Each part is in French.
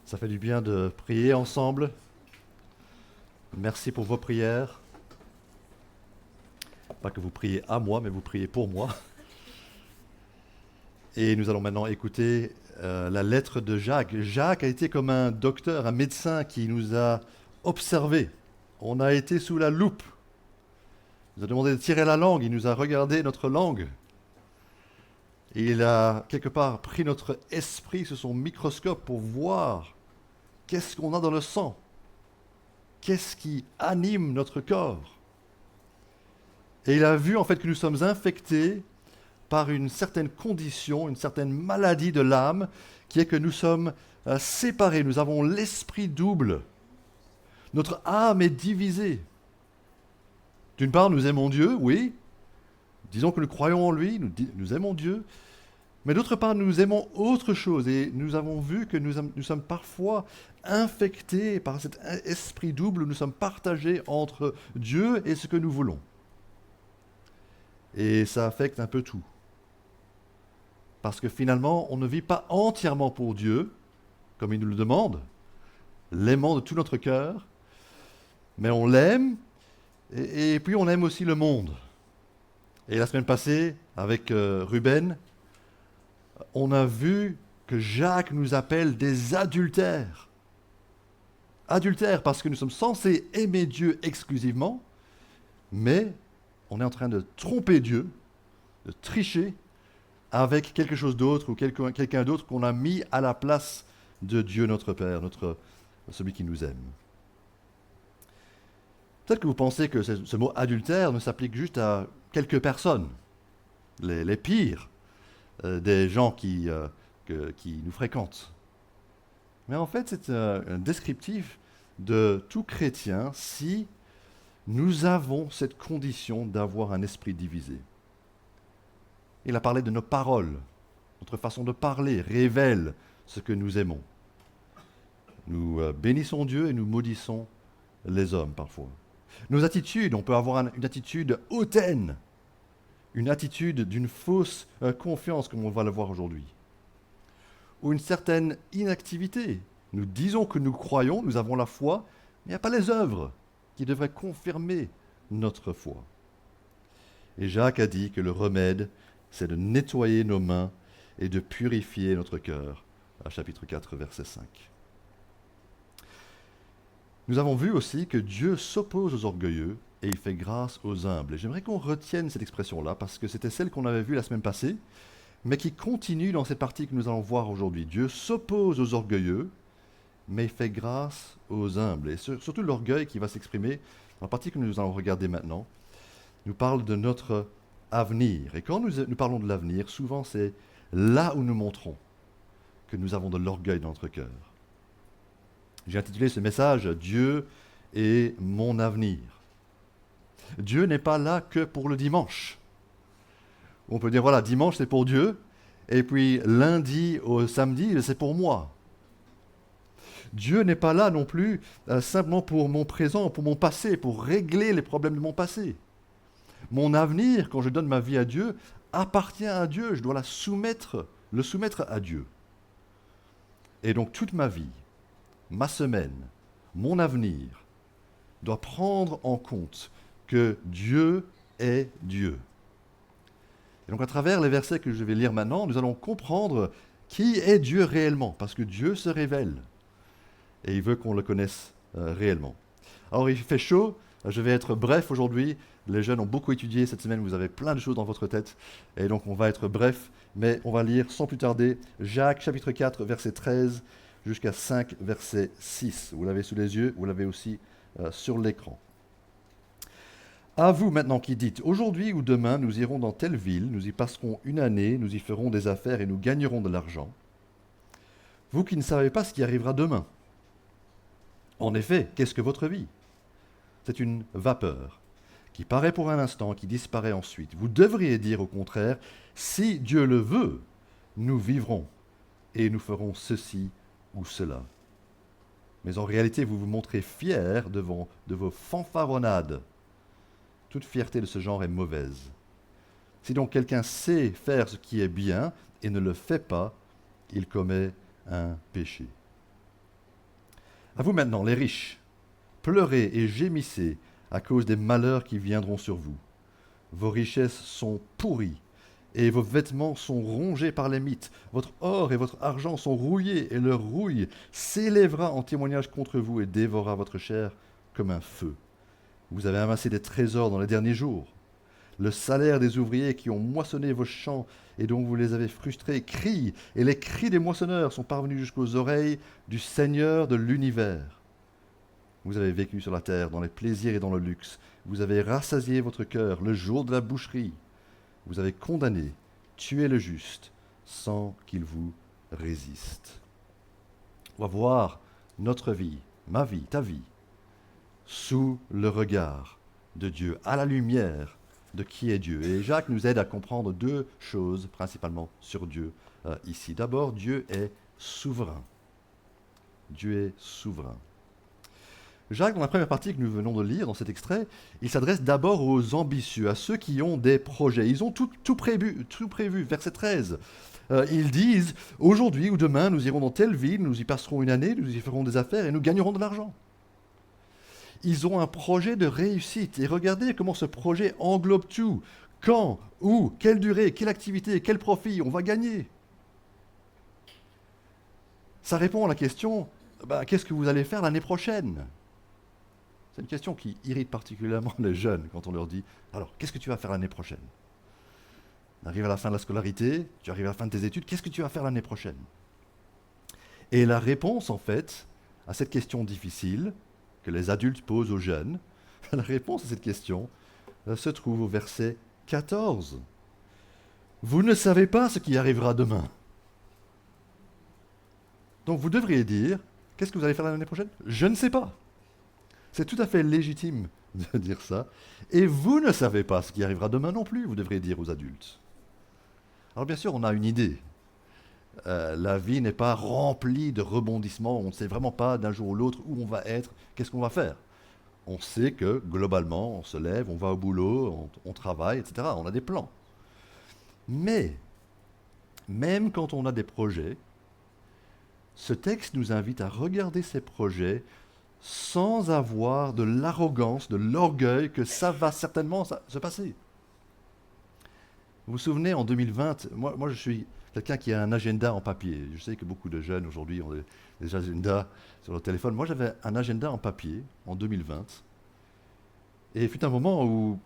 Ça fait du bien de prier ensemble. Merci pour vos prières. Pas que vous priez à moi, mais vous priez pour moi. Et nous allons maintenant écouter la lettre de Jacques. Jacques a été comme un docteur, un médecin qui nous a observés. On a été sous la loupe. Il nous a demandé de tirer la langue. Il nous a regardé notre langue. Et il a quelque part pris notre esprit sous son microscope pour voir qu'est-ce qu'on a dans le sang. Qu'est-ce qui anime notre corps? Et il a vu en fait que nous sommes infectés par une certaine condition, une certaine maladie de l'âme, qui est que nous sommes séparés, nous avons l'esprit double. Notre âme est divisée. D'une part, nous aimons Dieu, oui. Disons que nous croyons en lui, nous aimons Dieu. Mais d'autre part, nous aimons autre chose. Et nous avons vu que nous sommes parfois infectés par cet esprit double. Nous sommes partagés entre Dieu et ce que nous voulons. Et ça affecte un peu tout. Parce que finalement, on ne vit pas entièrement pour Dieu, comme il nous le demande, l'aimant de tout notre cœur, mais on l'aime, et puis on aime aussi le monde. Et la semaine passée, avec Ruben, on a vu que Jacques nous appelle des adultères. Adultères parce que nous sommes censés aimer Dieu exclusivement, mais on est en train de tromper Dieu, de tricher avec quelque chose d'autre ou quelqu'un d'autre qu'on a mis à la place de Dieu notre Père, celui qui nous aime. Peut-être que vous pensez que ce mot adultère ne s'applique juste à quelques personnes, les pires des gens qui nous fréquentent. Mais en fait, c'est un descriptif de tout chrétien si nous avons cette condition d'avoir un esprit divisé. Il a parlé de nos paroles. Notre façon de parler révèle ce que nous aimons. Nous bénissons Dieu et nous maudissons les hommes parfois. Nos attitudes, on peut avoir une attitude hautaine, une attitude d'une fausse confiance, comme on va le voir aujourd'hui. Ou une certaine inactivité. Nous disons que nous croyons, nous avons la foi, mais il n'y a pas les œuvres qui devraient confirmer notre foi. Et Jacques a dit que le remède, c'est de nettoyer nos mains et de purifier notre cœur, à chapitre 4, verset 5. Nous avons vu aussi que Dieu s'oppose aux orgueilleux et il fait grâce aux humbles. Et j'aimerais qu'on retienne cette expression-là, parce que c'était celle qu'on avait vue la semaine passée, mais qui continue dans cette partie que nous allons voir aujourd'hui. Dieu s'oppose aux orgueilleux, mais il fait grâce aux humbles. Et surtout l'orgueil qui va s'exprimer dans la partie que nous allons regarder maintenant, nous parle de notre avenir. Et quand nous parlons de l'avenir, souvent c'est là où nous montrons que nous avons de l'orgueil dans notre cœur. J'ai intitulé ce message « Dieu est mon avenir ». Dieu n'est pas là que pour le dimanche. On peut dire, voilà, dimanche c'est pour Dieu, et puis lundi au samedi c'est pour moi. Dieu n'est pas là non plus simplement pour mon présent, pour mon passé, pour régler les problèmes de mon passé. Mon avenir, quand je donne ma vie à Dieu, appartient à Dieu. Je dois le soumettre à Dieu. Et donc toute ma vie, ma semaine, mon avenir, doit prendre en compte que Dieu est Dieu. Et donc à travers les versets que je vais lire maintenant, nous allons comprendre qui est Dieu réellement, parce que Dieu se révèle. Et il veut qu'on le connaisse réellement. Alors il fait chaud, je vais être bref aujourd'hui. Les jeunes ont beaucoup étudié cette semaine, vous avez plein de choses dans votre tête. Et donc on va être bref, mais on va lire sans plus tarder Jacques chapitre 4, verset 13 jusqu'à 5, verset 6. Vous l'avez sous les yeux, vous l'avez aussi sur l'écran. À vous maintenant qui dites, aujourd'hui ou demain nous irons dans telle ville, nous y passerons une année, nous y ferons des affaires et nous gagnerons de l'argent. Vous qui ne savez pas ce qui arrivera demain. En effet, qu'est-ce que votre vie? C'est une vapeur qui paraît pour un instant, qui disparaît ensuite. Vous devriez dire au contraire, si Dieu le veut, nous vivrons et nous ferons ceci ou cela. Mais en réalité, vous vous montrez fiers de vos fanfaronnades. Toute fierté de ce genre est mauvaise. Si donc quelqu'un sait faire ce qui est bien et ne le fait pas, il commet un péché. À vous maintenant, les riches, pleurez et gémissez à cause des malheurs qui viendront sur vous. Vos richesses sont pourries et vos vêtements sont rongés par les mythes. Votre or et votre argent sont rouillés et leur rouille s'élèvera en témoignage contre vous et dévorera votre chair comme un feu. Vous avez amassé des trésors dans les derniers jours. Le salaire des ouvriers qui ont moissonné vos champs et dont vous les avez frustrés crie, et les cris des moissonneurs sont parvenus jusqu'aux oreilles du Seigneur de l'univers. Vous avez vécu sur la terre dans les plaisirs et dans le luxe. Vous avez rassasié votre cœur le jour de la boucherie. Vous avez condamné, tué le juste, sans qu'il vous résiste. On va voir notre vie, ma vie, ta vie, sous le regard de Dieu, à la lumière de qui est Dieu. Et Jacques nous aide à comprendre deux choses principalement sur Dieu ici. D'abord, Dieu est souverain. Dieu est souverain. Jacques, dans la première partie que nous venons de lire, dans cet extrait, il s'adresse d'abord aux ambitieux, à ceux qui ont des projets. Ils ont tout prévu. Verset 13. Ils disent, aujourd'hui ou demain, nous irons dans telle ville, nous y passerons une année, nous y ferons des affaires et nous gagnerons de l'argent. Ils ont un projet de réussite. Et regardez comment ce projet englobe tout. Quand, où, quelle durée, quelle activité, quel profit on va gagner. Ça répond à la question, qu'est-ce que vous allez faire l'année prochaine? C'est une question qui irrite particulièrement les jeunes quand on leur dit « Alors, qu'est-ce que tu vas faire l'année prochaine ?» Tu arrives à la fin de la scolarité, tu arrives à la fin de tes études, qu'est-ce que tu vas faire l'année prochaine? Et la réponse, en fait, à cette question difficile que les adultes posent aux jeunes, la réponse à cette question se trouve au verset 14. Vous ne savez pas ce qui arrivera demain. Donc vous devriez dire, qu'est-ce que vous allez faire l'année prochaine? Je ne sais pas. C'est tout à fait légitime de dire ça. Et vous ne savez pas ce qui arrivera demain non plus, vous devrez dire aux adultes. Alors bien sûr, on a une idée. La vie n'est pas remplie de rebondissements. On ne sait vraiment pas d'un jour ou l'autre où on va être, qu'est-ce qu'on va faire. On sait que globalement, on se lève, on va au boulot, on travaille, etc. On a des plans. Mais, même quand on a des projets, ce texte nous invite à regarder ces projets sans avoir de l'arrogance, de l'orgueil que ça va certainement se passer. Vous vous souvenez, en 2020, moi je suis quelqu'un qui a un agenda en papier. Je sais que beaucoup de jeunes aujourd'hui ont des agendas sur leur téléphone. Moi j'avais un agenda en papier en 2020. Et il fut un moment où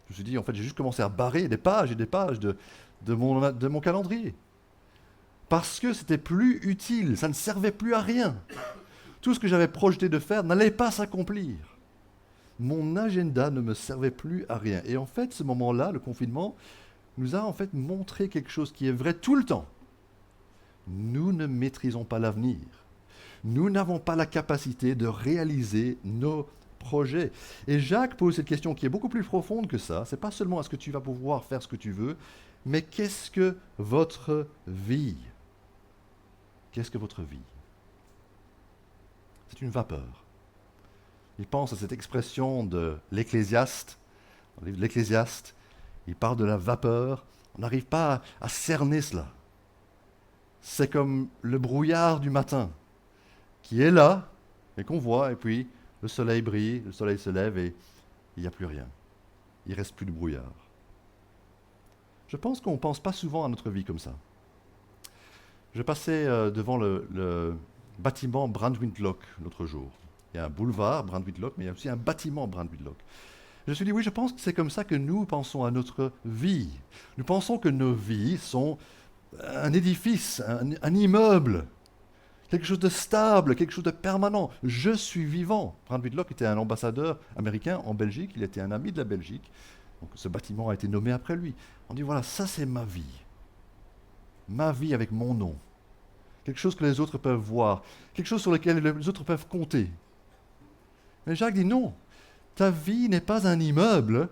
je me suis dit, en fait, j'ai juste commencé à barrer des pages et des pages de mon calendrier. Parce que c'était plus utile, ça ne servait plus à rien. Tout ce que j'avais projeté de faire n'allait pas s'accomplir. Mon agenda ne me servait plus à rien. Et en fait, ce moment-là, le confinement, nous a en fait montré quelque chose qui est vrai tout le temps. Nous ne maîtrisons pas l'avenir. Nous n'avons pas la capacité de réaliser nos projets. Et Jacques pose cette question qui est beaucoup plus profonde que ça. C'est pas seulement est-ce que tu vas pouvoir faire ce que tu veux, mais qu'est-ce que votre vie? Qu'est-ce que votre vie? C'est une vapeur. Il pense à cette expression de l'Ecclésiaste. Dans le livre de l'Ecclésiaste, il parle de la vapeur. On n'arrive pas à cerner cela. C'est comme le brouillard du matin qui est là et qu'on voit, et puis le soleil brille, le soleil se lève et il n'y a plus rien. Il ne reste plus de brouillard. Je pense qu'on ne pense pas souvent à notre vie comme ça. Je passais devant le bâtiment Brandwindlock l'autre jour. Il y a un boulevard Brandwindlock, mais il y a aussi un bâtiment Brandwindlock. Je me suis dit, oui, je pense que c'est comme ça que nous pensons à notre vie. Nous pensons que nos vies sont un édifice, un immeuble, quelque chose de stable, quelque chose de permanent. Je suis vivant. Brandwindlock était un ambassadeur américain en Belgique, il était un ami de la Belgique. Donc ce bâtiment a été nommé après lui. On dit, voilà, ça c'est ma vie. Ma vie avec mon nom. Quelque chose que les autres peuvent voir. Quelque chose sur lequel les autres peuvent compter. Mais Jacques dit non. Ta vie n'est pas un immeuble.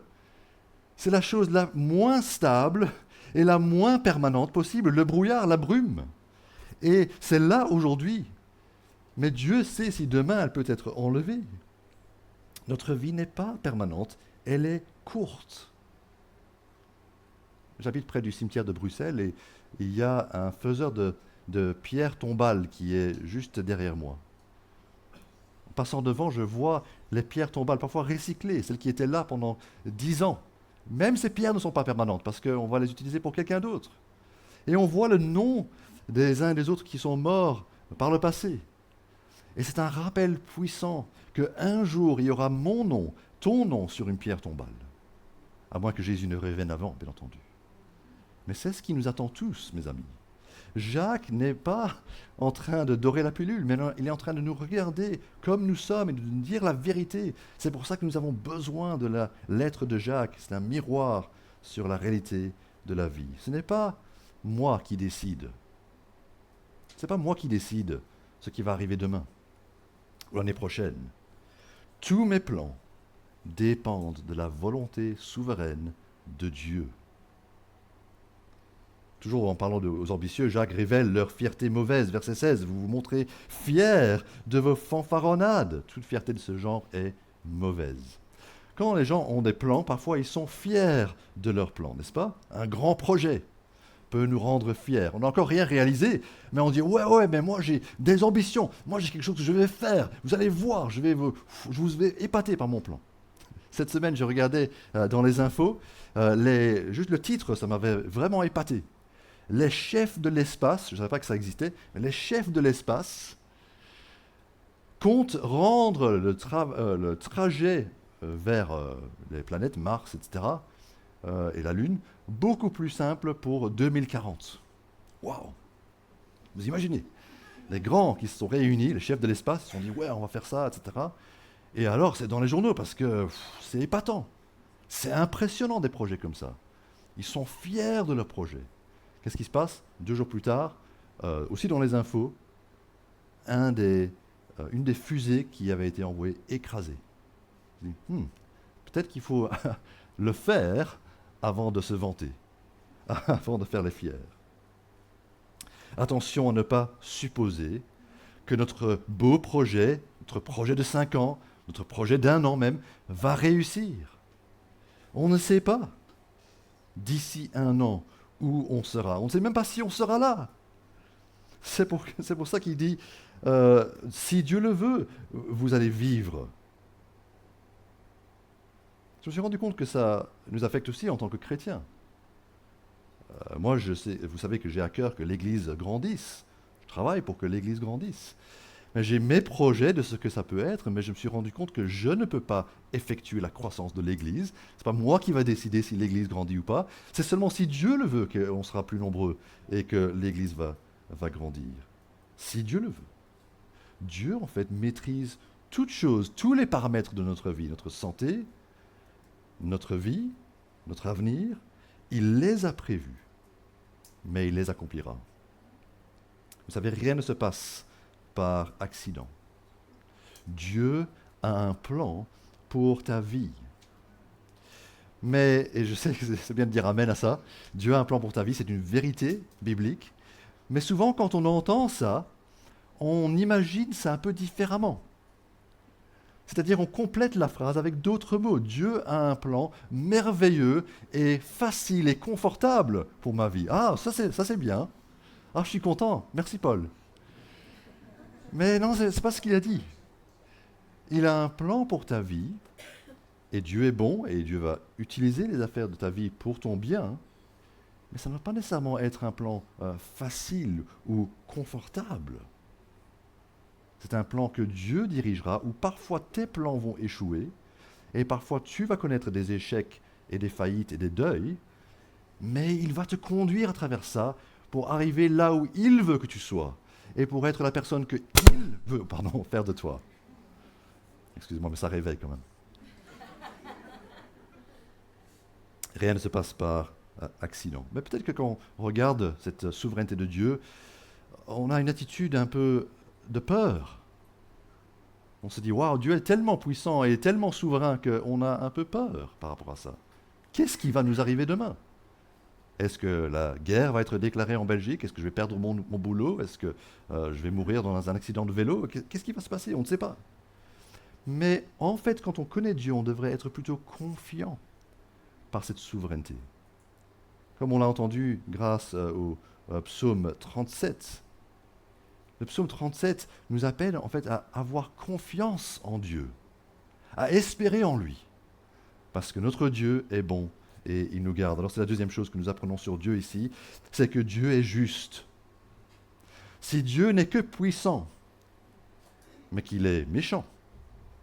C'est la chose la moins stable et la moins permanente possible. Le brouillard, la brume. Et c'est là aujourd'hui. Mais Dieu sait si demain elle peut être enlevée. Notre vie n'est pas permanente. Elle est courte. J'habite près du cimetière de Bruxelles et il y a un faiseur de pierres tombales qui est juste derrière moi. passant devant, je vois les pierres tombales, parfois recyclées, celles qui étaient là pendant 10 ans. Même ces pierres ne sont pas permanentes parce qu'on va les utiliser pour quelqu'un d'autre. Et on voit le nom des uns et des autres qui sont morts par le passé. Et c'est un rappel puissant qu'un jour, il y aura mon nom, ton nom sur une pierre tombale. À moins que Jésus ne revienne avant, bien entendu. Mais c'est ce qui nous attend tous, mes amis. Jacques n'est pas en train de dorer la pilule, mais il est en train de nous regarder comme nous sommes et de nous dire la vérité. C'est pour ça que nous avons besoin de la lettre de Jacques. C'est un miroir sur la réalité de la vie. Ce n'est pas moi qui décide. Ce n'est pas moi qui décide ce qui va arriver demain ou l'année prochaine. Tous mes plans dépendent de la volonté souveraine de Dieu. Toujours en parlant aux ambitieux, Jacques révèle leur fierté mauvaise. Verset 16, vous vous montrez fiers de vos fanfaronnades. Toute fierté de ce genre est mauvaise. Quand les gens ont des plans, parfois ils sont fiers de leurs plans, n'est-ce pas? Un grand projet peut nous rendre fiers. On n'a encore rien réalisé, mais on dit ouais, mais moi j'ai des ambitions. Moi j'ai quelque chose que je vais faire. Vous allez voir, je vous vais épater par mon plan. Cette semaine, je regardais dans les infos, juste le titre, ça m'avait vraiment épaté. Les chefs de l'espace, je ne savais pas que ça existait, mais les chefs de l'espace comptent rendre le trajet vers les planètes Mars, etc., et la Lune, beaucoup plus simple pour 2040. Waouh! Vous imaginez? Les grands qui se sont réunis, les chefs de l'espace, se sont dit ouais, on va faire ça, etc. Et alors, c'est dans les journaux parce que c'est épatant. C'est impressionnant des projets comme ça. Ils sont fiers de leur projet. Qu'est-ce qui se passe? 2 jours plus tard, aussi dans les infos, une des fusées qui avait été envoyée écrasée. Peut-être qu'il faut le faire avant de se vanter, avant de faire les fiers. Attention à ne pas supposer que notre beau projet, notre projet de 5 ans, notre projet d'1 an même, va réussir. On ne sait pas. D'ici 1 an, où on sera. On ne sait même pas si on sera là. C'est pour ça qu'il dit, si Dieu le veut, vous allez vivre. Je me suis rendu compte que ça nous affecte aussi en tant que chrétiens. Moi, vous savez que j'ai à cœur que l'Église grandisse. Je travaille pour que l'Église grandisse. Mais j'ai mes projets de ce que ça peut être, mais je me suis rendu compte que je ne peux pas effectuer la croissance de l'Église. Ce n'est pas moi qui va décider si l'Église grandit ou pas. C'est seulement si Dieu le veut qu'on sera plus nombreux et que l'Église va grandir. Si Dieu le veut. Dieu, en fait, maîtrise toutes choses, tous les paramètres de notre vie, notre santé, notre vie, notre avenir. Il les a prévus, mais il les accomplira. Vous savez, rien ne se passe par accident. Dieu a un plan pour ta vie. Mais, et je sais que c'est bien de dire amen à ça, Dieu a un plan pour ta vie, c'est une vérité biblique. Mais souvent, quand on entend ça, on imagine ça un peu différemment. C'est-à-dire, on complète la phrase avec d'autres mots. Dieu a un plan merveilleux et facile et confortable pour ma vie. Ah, ça c'est bien. Ah, je suis content. Merci Paul. Mais non, c'est pas ce qu'il a dit. Il a un plan pour ta vie, et Dieu est bon, et Dieu va utiliser les affaires de ta vie pour ton bien, mais ça ne va pas nécessairement être un plan facile ou confortable. C'est un plan que Dieu dirigera, où parfois tes plans vont échouer, et parfois tu vas connaître des échecs et des faillites et des deuils, mais il va te conduire à travers ça pour arriver là où il veut que tu sois, et pour être la personne qu'il veut, faire de toi. Excusez-moi, mais ça réveille quand même. Rien ne se passe par accident. Mais peut-être que quand on regarde cette souveraineté de Dieu, on a une attitude un peu de peur. On se dit, waouh, Dieu est tellement puissant et tellement souverain qu'on a un peu peur par rapport à ça. Qu'est-ce qui va nous arriver demain? Est-ce que la guerre va être déclarée en Belgique? Est-ce que je vais perdre mon boulot? Est-ce que je vais mourir dans un accident de vélo? Qu'est-ce qui va se passer? On ne sait pas. Mais en fait, quand on connaît Dieu, on devrait être plutôt confiant par cette souveraineté. Comme on l'a entendu grâce au psaume 37. Le psaume 37 nous appelle en fait à avoir confiance en Dieu, à espérer en lui, parce que notre Dieu est bon et il nous garde. Alors c'est la deuxième chose que nous apprenons sur Dieu ici, c'est que Dieu est juste. Si Dieu n'est que puissant, mais qu'il est méchant,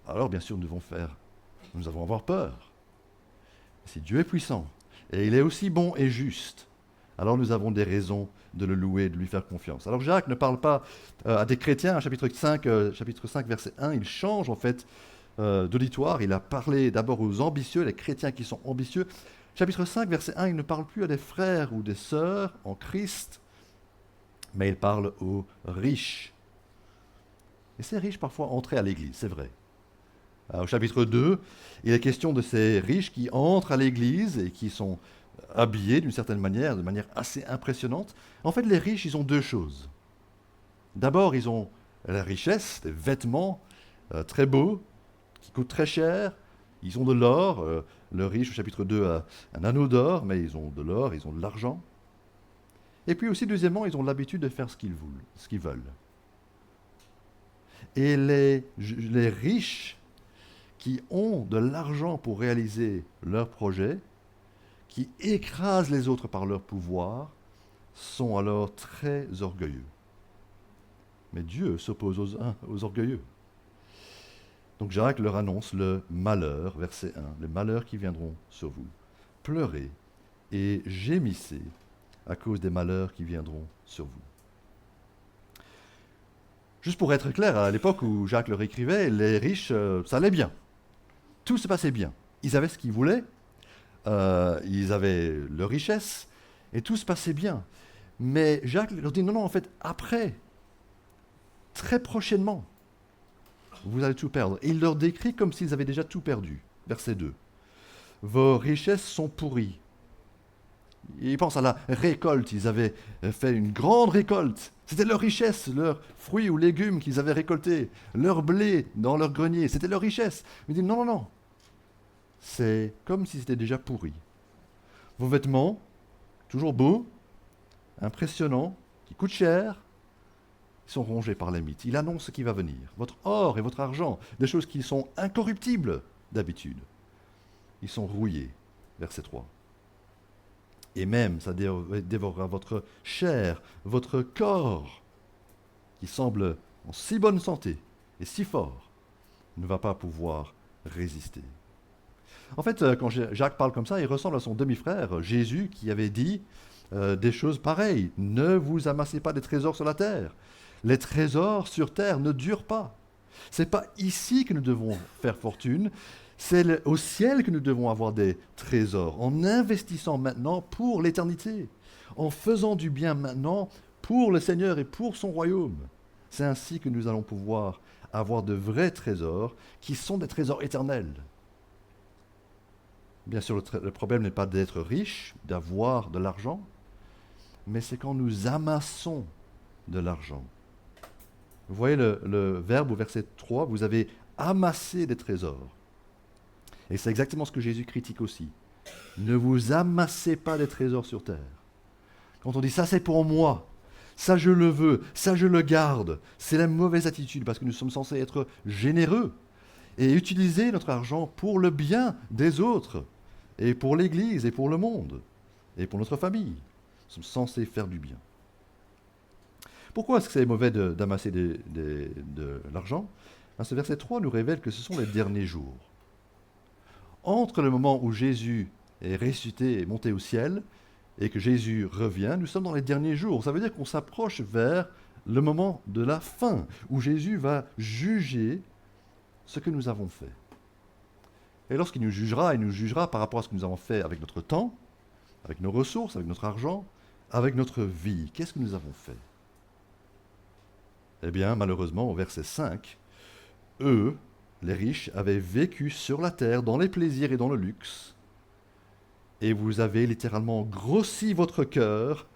alors bien sûr nous devons avoir peur. Si Dieu est puissant et il est aussi bon et juste, alors nous avons des raisons de le louer, de lui faire confiance. Alors Jacques ne parle pas à des chrétiens, chapitre 5, verset 1, il change en fait d'auditoire. Il a parlé d'abord aux ambitieux, les chrétiens qui sont ambitieux. Chapitre 5, verset 1, il ne parle plus à des frères ou des sœurs en Christ, mais il parle aux riches. Et ces riches parfois entraient à l'Église, c'est vrai. Au chapitre 2, il est question de ces riches qui entrent à l'Église et qui sont habillés d'une certaine manière, de manière assez impressionnante. En fait, les riches, ils ont deux choses. D'abord, ils ont la richesse, des vêtements très beaux, qui coûtent très cher. Ils ont de l'or. Le riche, au chapitre 2, a un anneau d'or, mais ils ont de l'or, ils ont de l'argent. Et puis aussi, deuxièmement, ils ont l'habitude de faire ce qu'ils veulent. Et les riches qui ont de l'argent pour réaliser leurs projets, qui écrasent les autres par leur pouvoir, sont alors très orgueilleux. Mais Dieu s'oppose aux orgueilleux. Donc Jacques leur annonce le malheur, verset 1, les malheurs qui viendront sur vous. Pleurez et gémissez à cause des malheurs qui viendront sur vous. Juste pour être clair, à l'époque où Jacques leur écrivait, les riches, ça allait bien. Tout se passait bien. Ils avaient ce qu'ils voulaient, ils avaient leur richesse, et tout se passait bien. Mais Jacques leur dit, non, en fait, après, très prochainement, vous allez tout perdre. Et il leur décrit comme s'ils avaient déjà tout perdu. Verset 2. Vos richesses sont pourries. Ils pensent à la récolte. Ils avaient fait une grande récolte. C'était leur richesse, leurs fruits ou légumes qu'ils avaient récoltés, leur blé dans leur grenier. C'était leur richesse. Il dit non. C'est comme si c'était déjà pourri. Vos vêtements, toujours beaux, impressionnants, qui coûtent cher, sont rongés par les mythes. Il annonce ce qui va venir. Votre or et votre argent, des choses qui sont incorruptibles d'habitude, ils sont rouillés. Verset 3. Et même, ça dévorera votre chair, votre corps, qui semble en si bonne santé et si fort, ne va pas pouvoir résister. En fait, quand Jacques parle comme ça, il ressemble à son demi-frère, Jésus, qui avait dit des choses pareilles. Ne vous amassez pas des trésors sur la terre. Les trésors sur terre ne durent pas. Ce n'est pas ici que nous devons faire fortune, c'est au ciel que nous devons avoir des trésors, en investissant maintenant pour l'éternité, en faisant du bien maintenant pour le Seigneur et pour son royaume. C'est ainsi que nous allons pouvoir avoir de vrais trésors qui sont des trésors éternels. Bien sûr, le problème n'est pas d'être riche, d'avoir de l'argent, mais c'est quand nous amassons de l'argent. Vous voyez le verbe au verset 3, vous avez amassé des trésors. Et c'est exactement ce que Jésus critique aussi. Ne vous amassez pas des trésors sur terre. Quand on dit ça c'est pour moi, ça je le veux, ça je le garde, c'est la mauvaise attitude parce que nous sommes censés être généreux et utiliser notre argent pour le bien des autres et pour l'Église et pour le monde et pour notre famille. Nous sommes censés faire du bien. Pourquoi est-ce que c'est mauvais d'amasser de l'argent? Ce verset 3 nous révèle que ce sont les derniers jours. Entre le moment où Jésus est ressuscité et monté au ciel et que Jésus revient, nous sommes dans les derniers jours. Ça veut dire qu'on s'approche vers le moment de la fin, où Jésus va juger ce que nous avons fait. Et lorsqu'il nous jugera, il nous jugera par rapport à ce que nous avons fait avec notre temps, avec nos ressources, avec notre argent, avec notre vie. Qu'est-ce que nous avons fait? Eh bien, malheureusement, au verset 5, eux, les riches, avaient vécu sur la terre dans les plaisirs et dans le luxe, et vous avez littéralement grossi votre cœur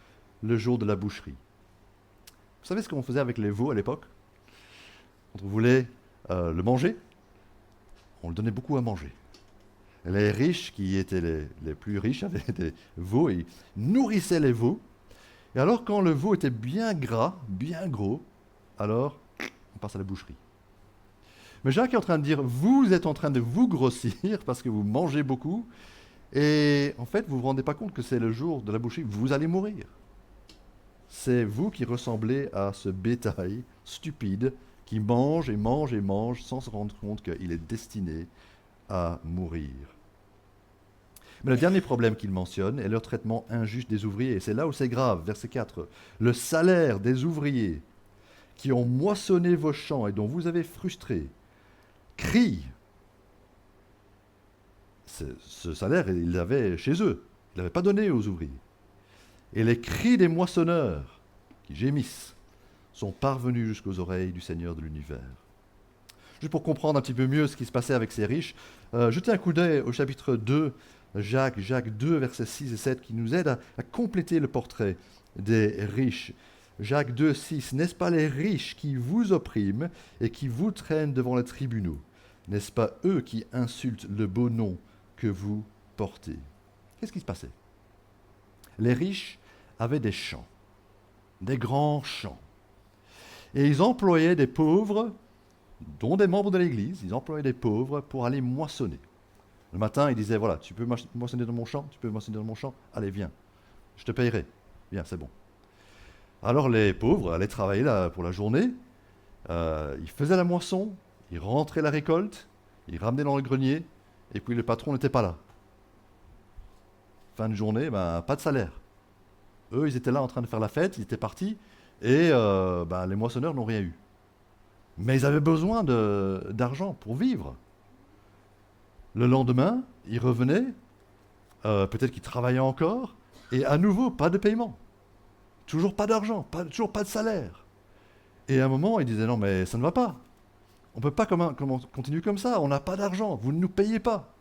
le jour de la boucherie. Vous savez ce qu'on faisait avec les veaux à l'époque? Quand on voulait le manger, on le donnait beaucoup à manger. Et les riches, qui étaient les plus riches, avaient des veaux et ils nourrissaient les veaux. Et alors, quand le veau était bien gras, bien gros, alors on passe à la boucherie. Mais Jacques est en train de dire, vous êtes en train de vous grossir parce que vous mangez beaucoup, et en fait, vous ne vous rendez pas compte que c'est le jour de la boucherie, vous allez mourir. C'est vous qui ressemblez à ce bétail stupide qui mange et mange et mange sans se rendre compte qu'il est destiné à mourir. Mais le dernier problème qu'il mentionne est le traitement injuste des ouvriers. Et c'est là où c'est grave, verset 4. Le salaire des ouvriers qui ont moissonné vos champs et dont vous avez frustré crie. Ce salaire, ils l'avaient chez eux. Ils ne l'avaient pas donné aux ouvriers. Et les cris des moissonneurs qui gémissent sont parvenus jusqu'aux oreilles du Seigneur de l'univers. Juste pour comprendre un petit peu mieux ce qui se passait avec ces riches, jetez un coup d'œil au chapitre 2, Jacques 2, versets 6 et 7, qui nous aide à compléter le portrait des riches. Jacques 2, 6, n'est-ce pas les riches qui vous oppriment et qui vous traînent devant les tribunaux? N'est-ce pas eux qui insultent le beau nom que vous portez? Qu'est-ce qui se passait? Les riches avaient des champs, des grands champs. Et ils employaient des pauvres, dont des membres de l'Église, ils employaient des pauvres pour aller moissonner. Le matin, ils disaient, voilà, tu peux moissonner dans mon champ, tu peux moissonner dans mon champ, allez, viens, je te payerai. Viens, c'est bon. Alors les pauvres allaient travailler là pour la journée, ils faisaient la moisson, ils rentraient la récolte, ils ramenaient dans le grenier, et puis le patron n'était pas là. Fin de journée, pas de salaire. Eux, ils étaient là en train de faire la fête, ils étaient partis, et les moissonneurs n'ont rien eu. Mais ils avaient besoin d'argent pour vivre. Le lendemain, ils revenaient, peut-être qu'ils travaillaient encore, et à nouveau, pas de paiement. Toujours pas d'argent, toujours pas de salaire. Et à un moment, ils disaient, non mais ça ne va pas. On ne peut pas continuer comme ça, on n'a pas d'argent, vous ne nous payez pas.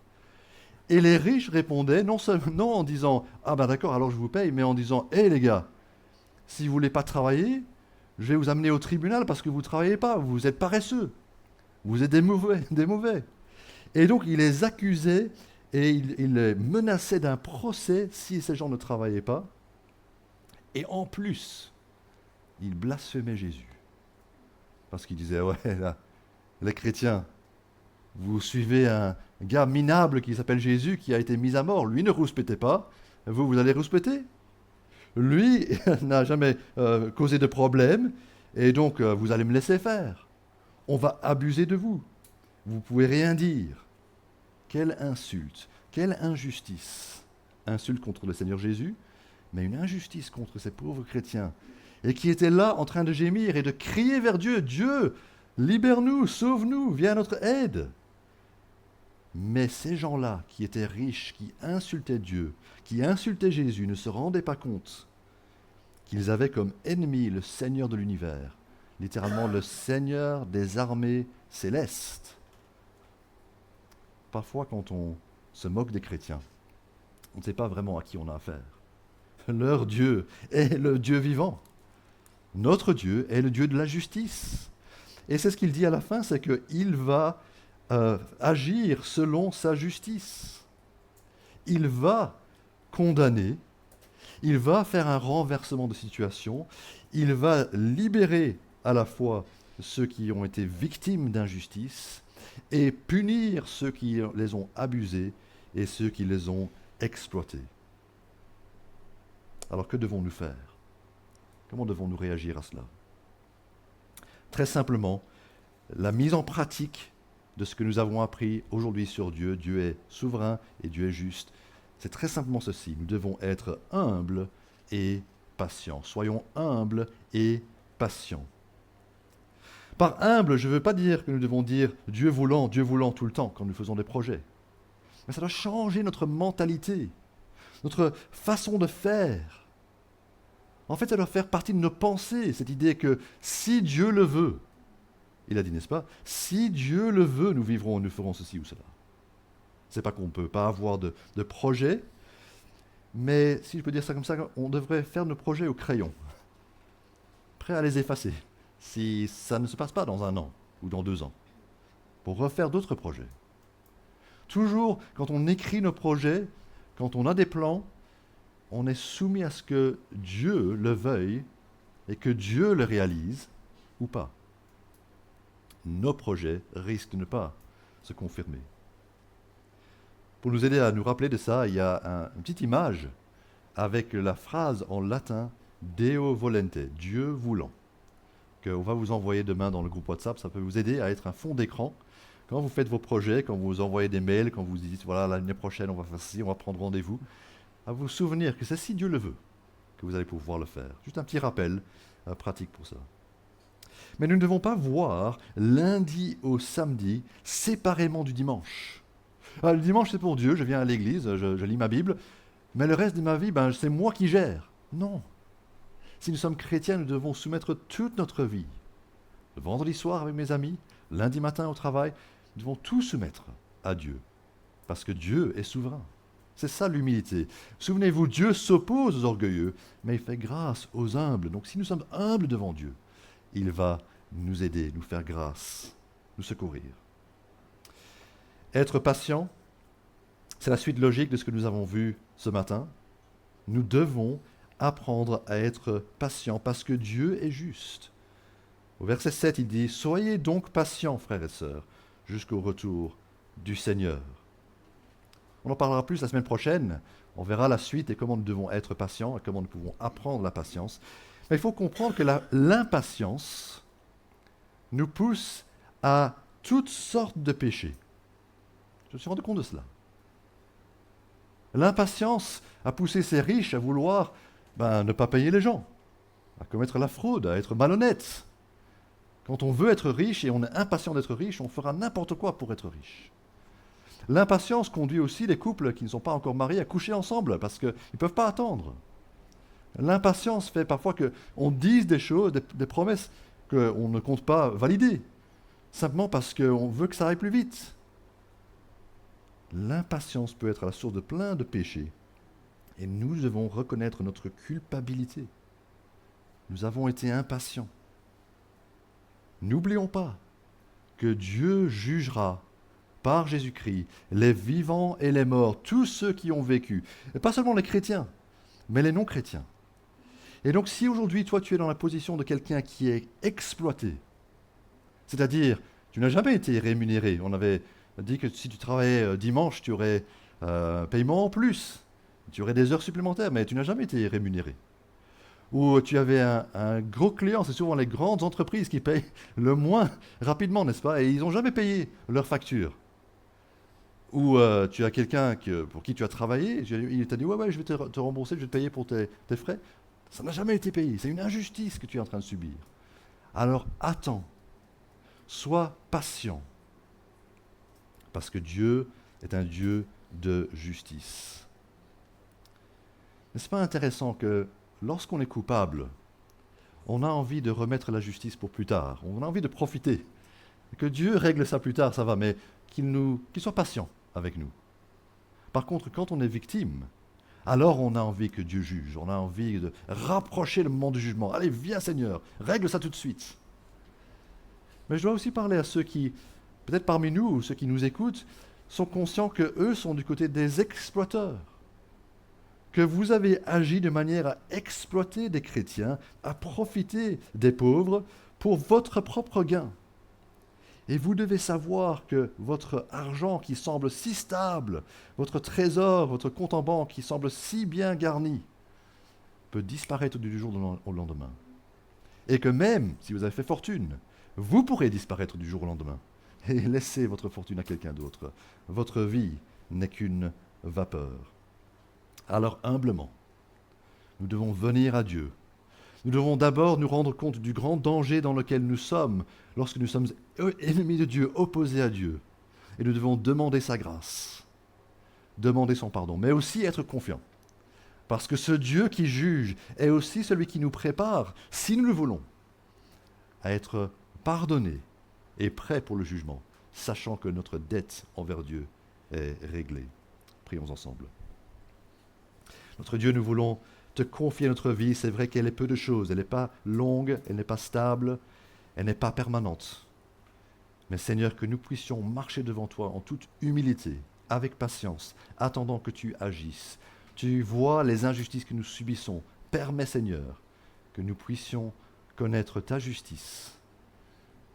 Et les riches répondaient, non seulement en disant, ah ben d'accord, alors je vous paye, mais en disant, hé les gars, si vous ne voulez pas travailler, je vais vous amener au tribunal parce que vous ne travaillez pas, vous êtes paresseux, vous êtes des mauvais. Et donc il les accusait et il les menaçait d'un procès si ces gens ne travaillaient pas. Et en plus, il blasphémait Jésus. Parce qu'il disait, ouais, là, les chrétiens, vous suivez un gars minable qui s'appelle Jésus, qui a été mis à mort. Lui ne rouspétez pas, vous allez rouspéter. Lui n'a jamais causé de problème, et donc vous allez me laisser faire. On va abuser de vous. Vous ne pouvez rien dire. Quelle insulte, quelle injustice. Insulte contre le Seigneur Jésus, mais une injustice contre ces pauvres chrétiens, et qui étaient là en train de gémir et de crier vers Dieu, Dieu, libère-nous, sauve-nous, viens à notre aide. Mais ces gens-là, qui étaient riches, qui insultaient Dieu, qui insultaient Jésus, ne se rendaient pas compte qu'ils avaient comme ennemi le Seigneur de l'univers, littéralement le Seigneur des armées célestes. Parfois, quand on se moque des chrétiens, on ne sait pas vraiment à qui on a affaire. Leur Dieu est le Dieu vivant. Notre Dieu est le Dieu de la justice. Et c'est ce qu'il dit à la fin, c'est qu'il va agir selon sa justice. Il va condamner, il va faire un renversement de situation, il va libérer à la fois ceux qui ont été victimes d'injustice et punir ceux qui les ont abusés et ceux qui les ont exploités. Alors que devons-nous faire? Comment devons-nous réagir à cela? Très simplement, la mise en pratique de ce que nous avons appris aujourd'hui sur Dieu. Dieu est souverain et Dieu est juste. C'est très simplement ceci. Nous devons être humbles et patients. Soyons humbles et patients. Par humble, je ne veux pas dire que nous devons dire Dieu voulant tout le temps quand nous faisons des projets. Mais ça doit changer notre mentalité, notre façon de faire. En fait, ça doit faire partie de nos pensées, cette idée que si Dieu le veut, il a dit, n'est-ce pas? Si Dieu le veut, nous vivrons, nous ferons ceci ou cela. C'est pas qu'on ne peut pas avoir de projet, mais si je peux dire ça comme ça, on devrait faire nos projets au crayon, prêt à les effacer, si ça ne se passe pas dans 1 an ou dans 2 ans, pour refaire d'autres projets. Toujours, quand on écrit nos projets, quand on a des plans, on est soumis à ce que Dieu le veuille et que Dieu le réalise, ou pas. Nos projets risquent de ne pas se confirmer. Pour nous aider à nous rappeler de ça, il y a une petite image avec la phrase en latin Deo volente, Dieu voulant, qu'on va vous envoyer demain dans le groupe WhatsApp. Ça peut vous aider à être un fond d'écran quand vous faites vos projets, quand vous envoyez des mails, quand vous dites voilà, l'année prochaine on va faire ci, on va prendre rendez-vous, à vous souvenir que c'est si Dieu le veut que vous allez pouvoir le faire. Juste un petit rappel pratique pour ça. Mais nous ne devons pas voir lundi au samedi séparément du dimanche. Le dimanche c'est pour Dieu, je viens à l'église, je lis ma Bible, mais le reste de ma vie, c'est moi qui gère. Non. Si nous sommes chrétiens, nous devons soumettre toute notre vie. Le vendredi soir avec mes amis, lundi matin au travail, nous devons tout soumettre à Dieu. Parce que Dieu est souverain. C'est ça l'humilité. Souvenez-vous, Dieu s'oppose aux orgueilleux, mais il fait grâce aux humbles. Donc si nous sommes humbles devant Dieu, il va nous aider, nous faire grâce, nous secourir. Être patient, c'est la suite logique de ce que nous avons vu ce matin. Nous devons apprendre à être patients parce que Dieu est juste. Au verset 7, il dit « Soyez donc patients, frères et sœurs, jusqu'au retour du Seigneur. » On en parlera plus la semaine prochaine. On verra la suite et comment nous devons être patients et comment nous pouvons apprendre la patience. Mais il faut comprendre que l'impatience nous pousse à toutes sortes de péchés. Je me suis rendu compte de cela. L'impatience a poussé ces riches à vouloir ne pas payer les gens, à commettre la fraude, à être malhonnête. Quand on veut être riche et on est impatient d'être riche, on fera n'importe quoi pour être riche. L'impatience conduit aussi les couples qui ne sont pas encore mariés à coucher ensemble parce qu'ils ne peuvent pas attendre. L'impatience fait parfois qu'on dise des choses, des promesses qu'on ne compte pas valider, simplement parce qu'on veut que ça aille plus vite. L'impatience peut être à la source de plein de péchés. Et nous devons reconnaître notre culpabilité. Nous avons été impatients. N'oublions pas que Dieu jugera par Jésus-Christ les vivants et les morts, tous ceux qui ont vécu. Et pas seulement les chrétiens, mais les non-chrétiens. Et donc si aujourd'hui, toi, tu es dans la position de quelqu'un qui est exploité, c'est-à-dire, tu n'as jamais été rémunéré. On avait dit que si tu travaillais dimanche, tu aurais paiement en plus. Tu aurais des heures supplémentaires, mais tu n'as jamais été rémunéré. Ou tu avais un gros client, c'est souvent les grandes entreprises qui payent le moins rapidement, n'est-ce pas? Et ils n'ont jamais payé leurs factures. Ou tu as quelqu'un pour qui tu as travaillé, il t'a dit ouais, je vais te rembourser, je vais te payer pour tes frais. Ça n'a jamais été payé. C'est une injustice que tu es en train de subir. Alors attends, sois patient. Parce que Dieu est un Dieu de justice. N'est-ce pas intéressant que lorsqu'on est coupable, on a envie de remettre la justice pour plus tard. On a envie de profiter. Que Dieu règle ça plus tard, ça va, mais qu'il soit patient avec nous. Par contre, quand on est victime, alors on a envie que Dieu juge. On a envie de rapprocher le moment du jugement. Allez, viens Seigneur, règle ça tout de suite. Mais je dois aussi parler à ceux qui, peut-être parmi nous, ou ceux qui nous écoutent, sont conscients qu'eux sont du côté des exploiteurs. Que vous avez agi de manière à exploiter des chrétiens, à profiter des pauvres pour votre propre gain. Et vous devez savoir que votre argent qui semble si stable, votre trésor, votre compte en banque qui semble si bien garni, peut disparaître du jour au lendemain. Et que même si vous avez fait fortune, vous pourrez disparaître du jour au lendemain et laisser votre fortune à quelqu'un d'autre. Votre vie n'est qu'une vapeur. Alors humblement, nous devons venir à Dieu. Nous devons d'abord nous rendre compte du grand danger dans lequel nous sommes lorsque nous sommes ennemis de Dieu, opposés à Dieu. Et nous devons demander sa grâce, demander son pardon, mais aussi être confiants. Parce que ce Dieu qui juge est aussi celui qui nous prépare, si nous le voulons, à être pardonnés et prêts pour le jugement, sachant que notre dette envers Dieu est réglée. Prions ensemble. Notre Dieu, nous voulons te confier notre vie. C'est vrai qu'elle est peu de choses. Elle n'est pas longue, elle n'est pas stable, elle n'est pas permanente. Mais Seigneur, que nous puissions marcher devant toi en toute humilité, avec patience, attendant que tu agisses. Tu vois les injustices que nous subissons. Permets, Seigneur, que nous puissions connaître ta justice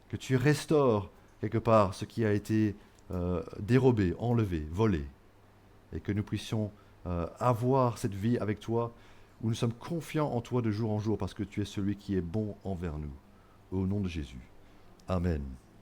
que tu restaures quelque part ce qui a été dérobé, enlevé, volé, et que nous puissions avoir cette vie avec toi où nous sommes confiants en toi de jour en jour parce que tu es celui qui est bon envers nous. Au nom de Jésus. Amen.